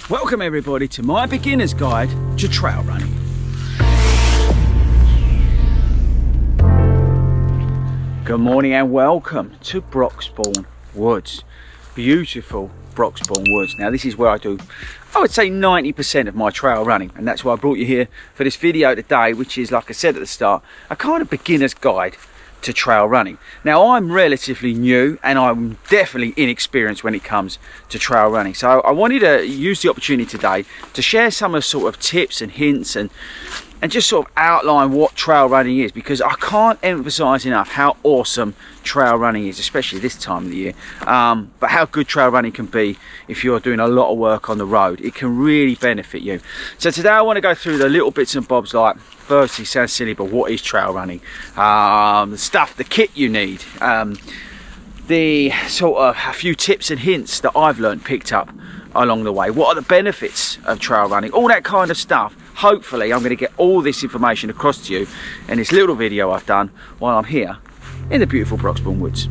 Welcome everybody to my beginner's guide to trail running. Good morning and welcome to Broxbourne Woods. Beautiful Broxbourne Woods. Now this is where I do, I would say 90% of my trail running, and that's why I brought you here for this video today, which is, like I said at the start, a kind of beginner's guide to trail running. Now I'm relatively new and I'm definitely inexperienced when it comes to trail running, so I wanted to use the opportunity today to share some of sort of tips and hints and just sort of outline what trail running is, because I can't emphasize enough how awesome trail running is, especially this time of the year, but how good trail running can be if you're doing a lot of work on the road. It can really benefit you. So today I want to go through the little bits and bobs, like firstly, sounds silly, but what is trail running, the stuff, the kit you need, the sort of a few tips and hints that I've learned, picked up along the way, what are the benefits of trail running, all that kind of stuff. Hopefully I'm going to get all this information across to you in this little video I've done while I'm here in the beautiful Broxbourne Woods.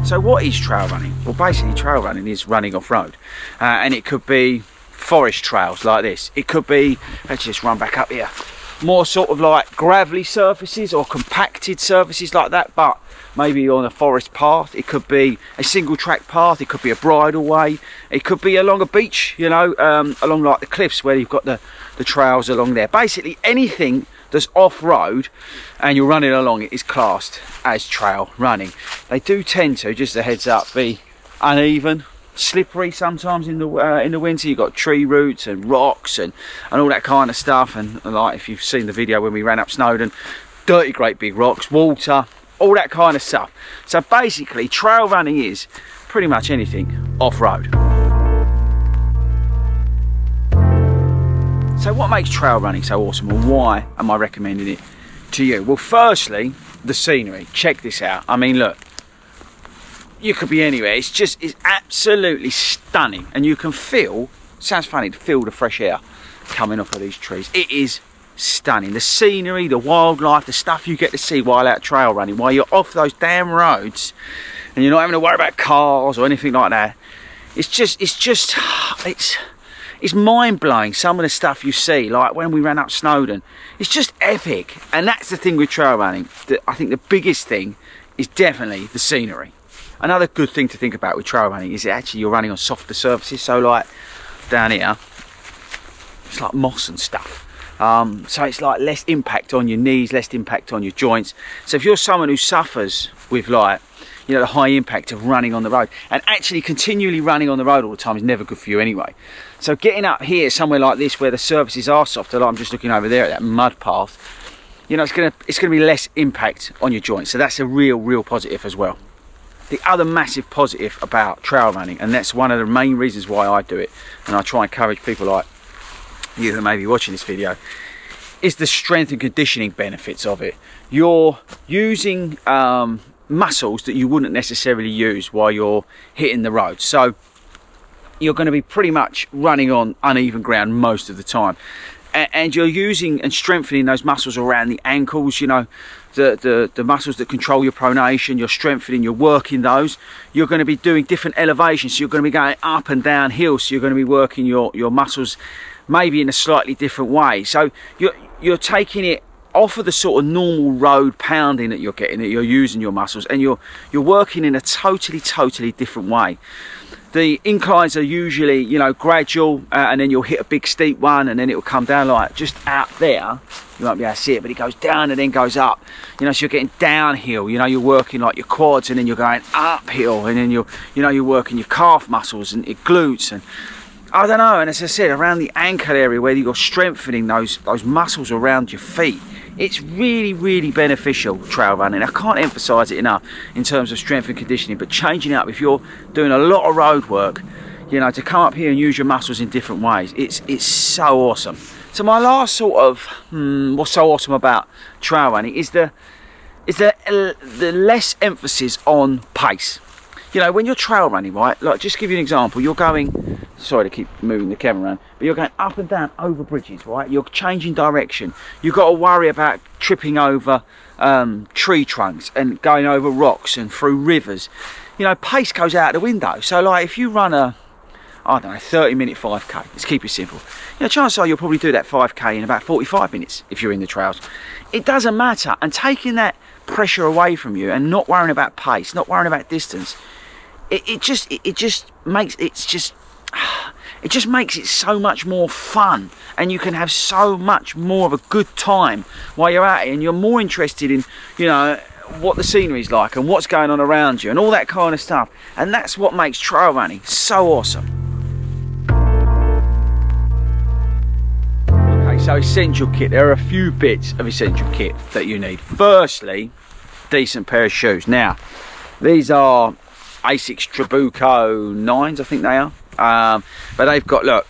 So what is trail running? Well, basically trail running is running off-road, and it could be forest trails like this. It could be, let's just run back up here, more sort of like gravelly surfaces or compacted surfaces like that, but maybe on a forest path. It could be a single track path, it could be a bridle way, it could be along a beach, you know, along like the cliffs where you've got the trails along there. Basically anything that's off-road and you're running along it is classed as trail running. They do tend to, just a heads up, be uneven, slippery sometimes in the winter. You've got tree roots and rocks and all that kind of stuff, and like if you've seen the video when we ran up Snowdon, dirty great big rocks, water, all that kind of stuff. So basically trail running is pretty much anything off-road. So what makes trail running so awesome, and why am I recommending it to you? Well, firstly, the scenery. Check this out. I mean, look, you could be anywhere. It's absolutely stunning, and you can feel, sounds funny to feel the fresh air coming off of these trees. It is stunning. The scenery, the wildlife, the stuff you get to see while out trail running, while you're off those damn roads and you're not having to worry about cars or anything like that. It's mind-blowing, some of the stuff you see, like when we ran up Snowdon. It's just epic, and that's the thing with trail running. I think the biggest thing is definitely the scenery. Another good thing to think about with trail running is that actually you're running on softer surfaces, so like down here it's like moss and stuff. So it's like less impact on your knees, less impact on your joints. So if you're someone who suffers with, like, you know, the high impact of running on the road, and actually continually running on the road all the time is never good for you anyway. So getting up here somewhere like this where the surfaces are softer, like I'm just looking over there at that mud path, you know, it's gonna be less impact on your joints. So that's a real positive as well. The other massive positive about trail running, and that's one of the main reasons why I do it, and I try and encourage people like you who may be watching this video, is the strength and conditioning benefits of it. You're using muscles that you wouldn't necessarily use while you're hitting the road. So you're going to be pretty much running on uneven ground most of the time, and you're using and strengthening those muscles around the ankles, you know, the muscles that control your pronation. You're strengthening, you're working those. You're going to be doing different elevations, so you're going to be going up and down hills, so you're going to be working your muscles maybe in a slightly different way. So you're taking it off of the sort of normal road pounding that you're getting, that you're using your muscles, and you're working in a totally different way. The inclines are usually, you know, gradual, and then you'll hit a big steep one, and then it'll come down like just out there. You won't be able to see it, but it goes down and then goes up. You know, so you're getting downhill. You know, you're working like your quads, and then you're going uphill, and then you're working your calf muscles and your glutes, and I don't know. And as I said, around the ankle area where you're strengthening those muscles around your feet, it's really beneficial, trail running. I can't emphasize it enough in terms of strength and conditioning, but changing up, if you're doing a lot of road work, you know, to come up here and use your muscles in different ways, it's so awesome. So my last sort of what's so awesome about trail running is the less emphasis on pace. You know, when you're trail running, right, like just to give you an example, you're going, sorry to keep moving the camera around, but you're going up and down over bridges, right? You're changing direction. You've got to worry about tripping over tree trunks and going over rocks and through rivers. you know, pace goes out the window. So like if you run a, I don't know, 30-minute 5k, let's keep it simple. You know, chances are you'll probably do that 5k in about 45 minutes if you're in the trails. It doesn't matter, and taking that pressure away from you and not worrying about pace, not worrying about distance, it just makes it so much more fun, and you can have so much more of a good time while you're at it, and you're more interested in, you know, what the scenery's like and what's going on around you and all that kind of stuff. And that's what makes trail running so awesome. Okay, so essential kit. There are a few bits of essential kit that you need. Firstly, decent pair of shoes. Now, these are Asics Trabuco 9s, I think they are. But they've got, look,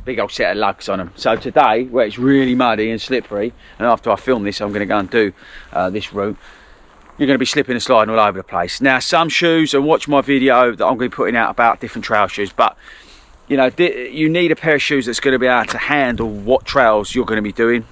big old set of lugs on them. So today, where it's really muddy and slippery, and after I film this I'm going to go and do this route, you're going to be slipping and sliding all over the place. Now some shoes, and watch my video that I'm going to be putting out about different trail shoes, but you know, you need a pair of shoes that's going to be able to handle what trails you're going to be doing.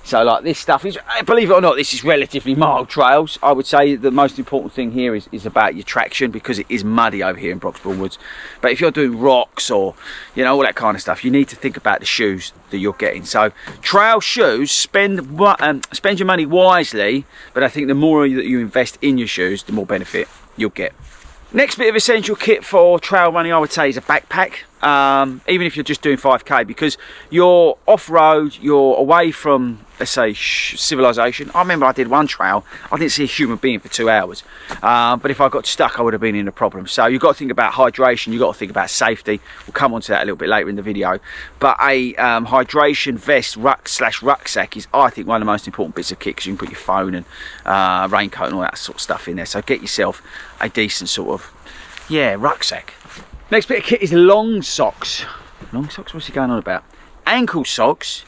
So like this stuff is, believe it or not, this is relatively mild trails. I would say the most important thing here is about your traction, because it is muddy over here in Broxbourne Woods. But if you're doing rocks or, you know, all that kind of stuff, you need to think about the shoes that you're getting. So trail shoes, spend your money wisely, but I think the more that you invest in your shoes, the more benefit you'll get. Next bit of essential kit for trail running, I would say, is a backpack. Even if you're just doing 5k, because you're off-road, you're away from, let's say, civilization. I remember I did one trail, I didn't see a human being for 2 hours, but if I got stuck I would have been in a problem. So you've got to think about hydration, you've got to think about safety. We'll come on to that a little bit later in the video, but a hydration vest rucksack is, I think, one of the most important bits of kit, because you can put your phone and raincoat and all that sort of stuff in there. So get yourself a decent sort of, yeah, rucksack. Next bit of kit is long socks. Long socks, what's he going on about? Ankle socks,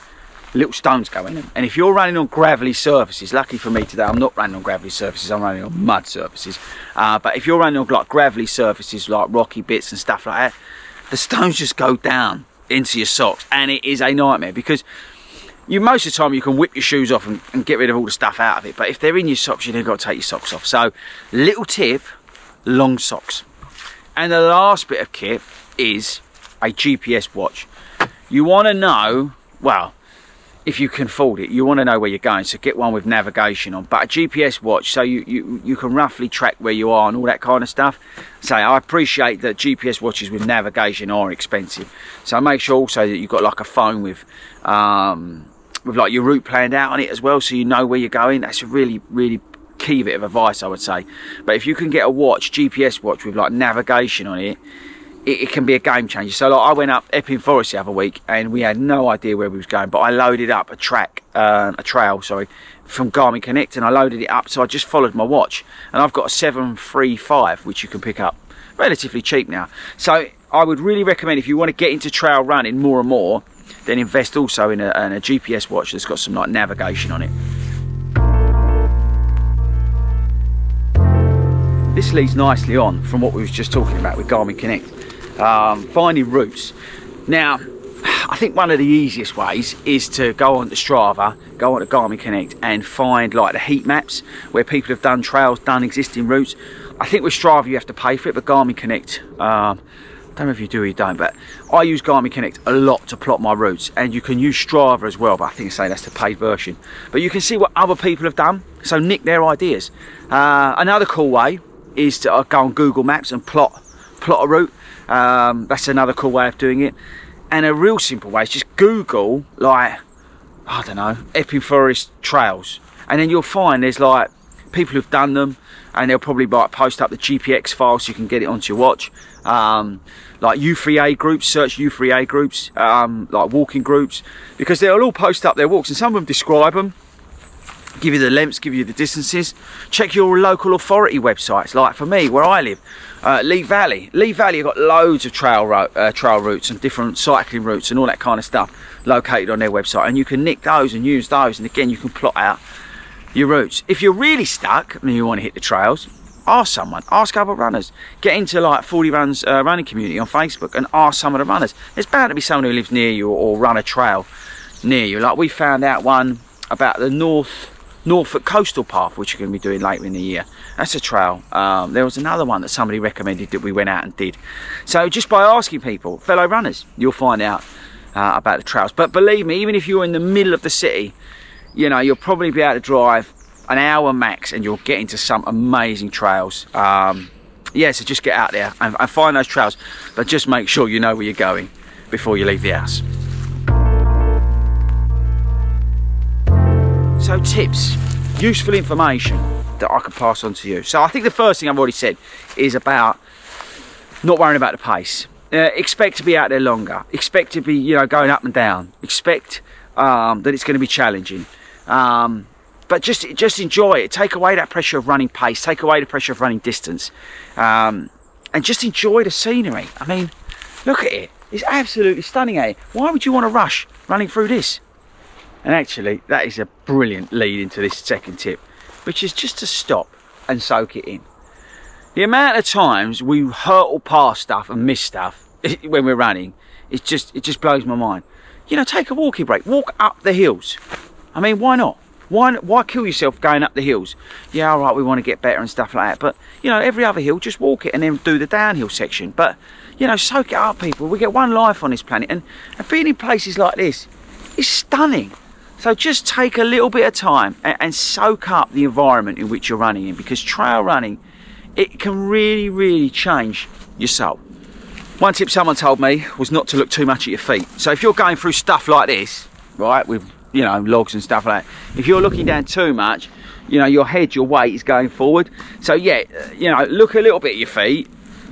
little stones go in them. And if you're running on gravelly surfaces, lucky for me today, I'm not running on gravelly surfaces, I'm running on mud surfaces. But if you're running on like gravelly surfaces, like rocky bits and stuff like that, the stones just go down into your socks, and it is a nightmare, because most of the time you can whip your shoes off and get rid of all the stuff out of it. But if they're in your socks, you've got to take your socks off. So, little tip, long socks. And the last bit of kit is a GPS watch. You want to know, well, if you can afford it, you want to know where you're going, so get one with navigation on. But a GPS watch, so you can roughly track where you are and all that kind of stuff. So I appreciate that GPS watches with navigation are expensive. So make sure also that you've got like a phone with like your route planned out on it as well, so you know where you're going. That's a really, really key bit of advice, I would say. But if you can get a watch, GPS watch with like navigation on it, it can be a game changer. So like I went up Epping Forest the other week and we had no idea where we was going, but I loaded up a trail from Garmin Connect, and I loaded it up, so I just followed my watch, and I've got a 735 which you can pick up relatively cheap now. So I would really recommend, if you want to get into trail running more and more, then invest also in a GPS watch that's got some like navigation on it. This leads nicely on from what we was just talking about with Garmin Connect, finding routes. Now, I think one of the easiest ways is to go on to Strava, go on to Garmin Connect, and find like the heat maps where people have done trails, done existing routes. I think with Strava you have to pay for it, but Garmin Connect, I don't know if you do or you don't, but I use Garmin Connect a lot to plot my routes, and you can use Strava as well, but I think that's the paid version. But you can see what other people have done, so nick their ideas. Another cool way is to go on Google Maps and plot a route. That's another cool way of doing it. And a real simple way is just Google, like, I don't know, Epping Forest trails, and then you'll find there's like people who've done them, and they'll probably like post up the GPX file so you can get it onto your watch. Like U3A groups, search U3A groups, like walking groups, because they'll all post up their walks, and some of them describe them, give you the lengths, give you the distances. Check your local authority websites, like for me, where I live, Lee Valley. Lee Valley have got loads of trail routes and different cycling routes and all that kind of stuff located on their website, and you can nick those and use those, and again you can plot out your routes. If you're really stuck and you want to hit the trails, ask someone, ask other runners. Get into like 40 Runs running community on Facebook and ask some of the runners. There's bound to be someone who lives near you or run a trail near you. Like we found out one about the North Norfolk Coastal Path, which we're going to be doing later in the year. That's a trail. There was another one that somebody recommended that we went out and did. So just by asking people, fellow runners, you'll find out about the trails. But believe me, even if you're in the middle of the city, you know, you'll probably be able to drive an hour max and you'll get into some amazing trails. Yeah, so just get out there and find those trails, but just make sure you know where you're going before you leave the house. So tips, useful information that I can pass on to you. So I think the first thing I've already said is about not worrying about the pace. Expect to be out there longer. Expect to be, you know, going up and down. Expect that it's going to be challenging. But just enjoy it. Take away that pressure of running pace. Take away the pressure of running distance. And just enjoy the scenery. I mean, look at it. It's absolutely stunning, eh? Why would you want to rush running through this? And actually, that is a brilliant lead into this second tip, which is just to stop and soak it in. The amount of times we hurtle past stuff and miss stuff when we're running, it just blows my mind. You know, take a walking break. Walk up the hills. I mean, why not? Why kill yourself going up the hills? Yeah, all right, we want to get better and stuff like that. But, you know, every other hill, just walk it and then do the downhill section. But, you know, soak it up, people. We get one life on this planet. And being in places like this is stunning. So just take a little bit of time and soak up the environment in which you're running in, because trail running, it can really, really change your soul. One tip someone told me was not to look too much at your feet. So if you're going through stuff like this, right, with, you know, logs and stuff like that, if you're looking down too much, you know, your head, your weight is going forward. So yeah, you know, look a little bit at your feet,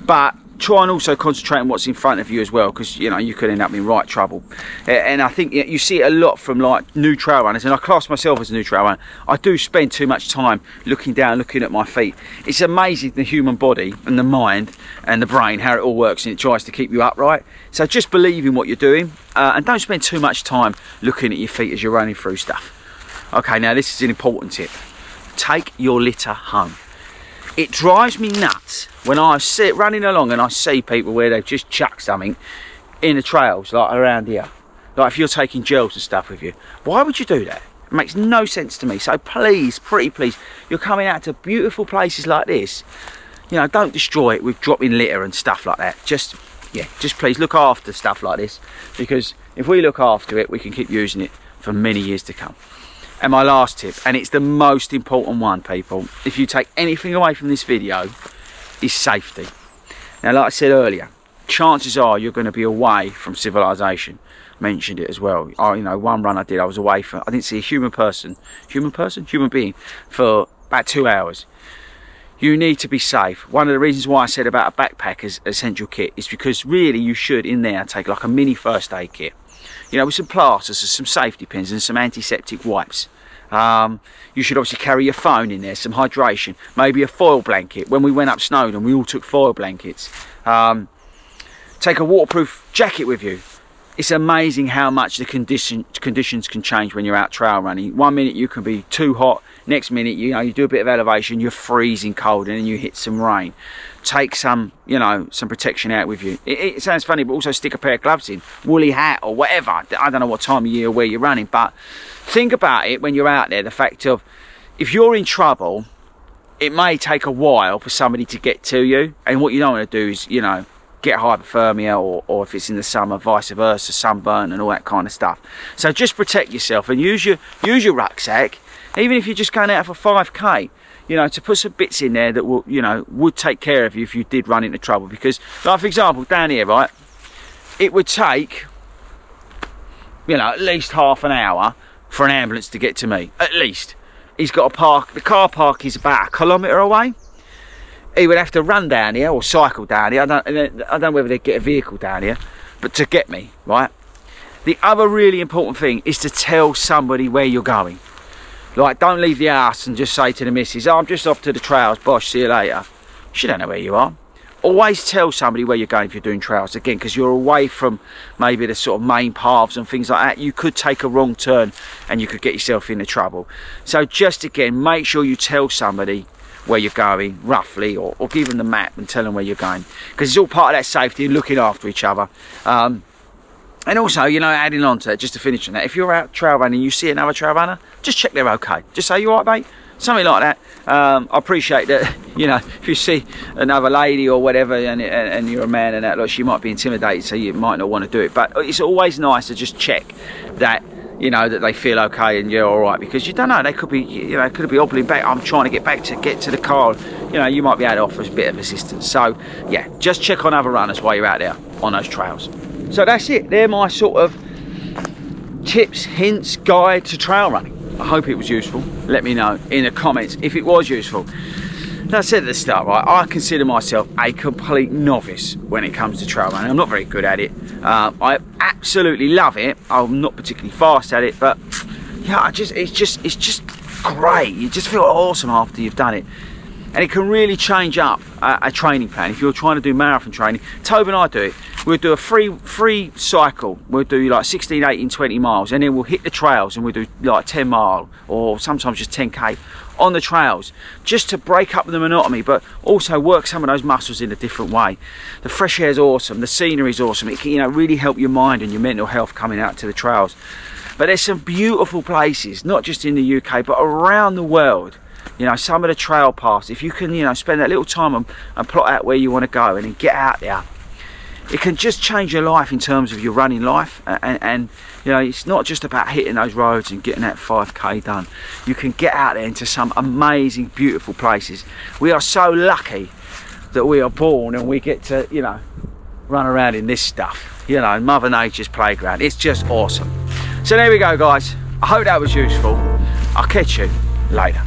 but try and also concentrate on what's in front of you as well, because, you know, you could end up in right trouble. And I think you see it a lot from like new trail runners, and I class myself as a new trail runner. I do spend too much time looking down, looking at my feet. It's amazing, the human body and the mind and the brain, how it all works, and it tries to keep you upright. So just believe in what you're doing, and don't spend too much time looking at your feet as you're running through stuff. Okay, now this is an important tip. Take your litter home. It drives me nuts when I sit running along and I see people where they've just chucked something in the trails, like around here. Like if you're taking gels and stuff with you. Why would you do that? It makes no sense to me. So please, pretty please, you're coming out to beautiful places like this. You know, don't destroy it with dropping litter and stuff like that. Just please look after stuff like this, because if we look after it, we can keep using it for many years to come. And my last tip, and it's the most important one, people, if you take anything away from this video, is safety. Now, like I said earlier, chances are you're going to be away from civilization. Mentioned it as well. You know, one run I did, I was away for, I didn't see a human being for about 2 hours. You need to be safe. One of the reasons why I said about a backpack as essential kit is because really you should in there take like a mini first aid kit. You know, with some plasters, some safety pins and some antiseptic wipes. You should obviously carry your phone in there, some hydration, maybe a foil blanket. When we went up Snowdon, we all took foil blankets. Take a waterproof jacket with you. It's amazing how much the conditions can change when you're out trail running. 1 minute you can be too hot, next minute you do a bit of elevation, you're freezing cold, and then you hit some rain. Take some, you know, some protection out with you. It sounds funny, but also stick a pair of gloves in, woolly hat or whatever. I don't know what time of year or where you're running, but think about it when you're out there, the fact of if you're in trouble, it may take a while for somebody to get to you, and what you don't want to do is, you know, get hypothermia, or if it's in the summer, vice versa, sunburn and all that kind of stuff. So just protect yourself and use your rucksack, even if you're just going out for 5k, you know, to put some bits in there that will, you know, would take care of you if you did run into trouble. Because, like for example, down here, right, it would take, you know, at least half an hour for an ambulance to get to me, at least. He's got to park, the car park is about 1 kilometre away. He would have to run down here or cycle down here. I don't know whether they'd get a vehicle down here, but to get me, right? The other really important thing is to tell somebody where you're going. Like, don't leave the house and just say to the missus, oh, I'm just off to the trails, bosh, see you later. She don't know where you are. Always tell somebody where you're going if you're doing trails, again, because you're away from maybe the sort of main paths and things like that. You could take a wrong turn and you could get yourself into trouble. So just again, make sure you tell somebody where you're going roughly, or give them the map and tell them where you're going, because it's all part of that safety and looking after each other. And also, you know, adding on to it, just to finish on that, if you're out trail running and you see another trail runner, just check they're okay. Just say, you all right, mate? Something like that. I appreciate that, you know, if you see another lady or whatever and you're a man and that, like, she might be intimidated, so you might not want to do it. But it's always nice to just check that, you know, that they feel okay and you're all right, because you don't know, they could be, you know, could be hobbling back. I'm trying to get to the car. You know, you might be able to offer a bit of assistance. So, yeah, just check on other runners while you're out there on those trails. So that's it. They're my sort of tips, hints, guide to trail running. I hope it was useful. Let me know in the comments if it was useful. As I said at the start, right, I consider myself a complete novice when it comes to trail running. I'm not very good at it. I absolutely love it. I'm not particularly fast at it, but yeah, it's just great. You just feel awesome after you've done it. And it can really change up a training plan. If you're trying to do marathon training, Toby and I do it. We'll do a free cycle. We'll do like 16, 18, 20 miles, and then we'll hit the trails and we'll do like 10 mile or sometimes just 10k on the trails, just to break up the monotony, but also work some of those muscles in a different way. The fresh air is awesome. The scenery is awesome. It can, you know, really help your mind and your mental health coming out to the trails. But there's some beautiful places, not just in the UK, but around the world. You know, some of the trail paths, if you can, you know, spend that little time and plot out where you want to go and then get out there, it can just change your life in terms of your running life. And you know, it's not just about hitting those roads and getting that 5k done. You can get out there into some amazing, beautiful places. We are so lucky that we are born and we get to, you know, run around in this stuff. You know, Mother Nature's playground. It's just awesome. So there we go, guys. I hope that was useful. I'll catch you later.